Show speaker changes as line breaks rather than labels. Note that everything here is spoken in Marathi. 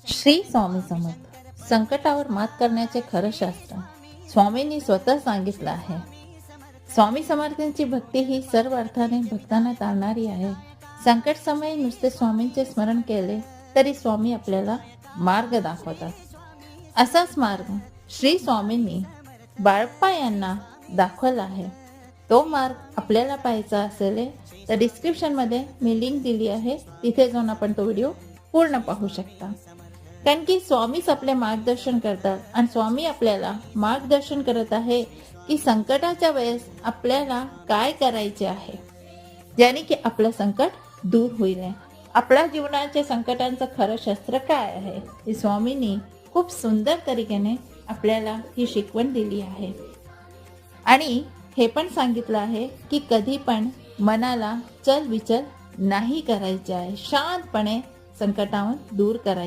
श्री स्वामी समर्थ. संकटावर मात करण्याचे खरं शास्त्र स्वामींनी स्वतः सांगितलं आहे. स्वामी समर्थांची भक्ती ही सर्व अर्थाने भक्तांना तारणारी आहे. संकट समयी नुसते स्वामींचे स्मरण केले तरी स्वामी आपल्याला मार्ग दाखवतात. असाच मार्ग श्री स्वामींनी बाळप्पा यांना दाखवला आहे. तो मार्ग आपल्याला पाहायचा असेल तर डिस्क्रिप्शनमध्ये मी लिंक दिली आहे, तिथे जाऊन आपण तो व्हिडिओ पूर्ण पाहू शकता. कारण की स्वामीच आपले मार्गदर्शन करतात आणि स्वामी आपल्याला मार्गदर्शन करत आहे की संकटाच्या वेळेस आपल्याला काय करायचे आहे, ज्याने की आपलं संकट दूर होईल. आपल्या जीवनाच्या संकटांचं खरं शस्त्र काय आहे हे स्वामींनी खूप सुंदर तरीकेने आपल्याला ही शिकवण दिली आहे. आणि हे पण सांगितलं आहे की कधी पण मनाला चलविचल नाही करायचे आहे, शांतपणे संकटावर दूर करायचे.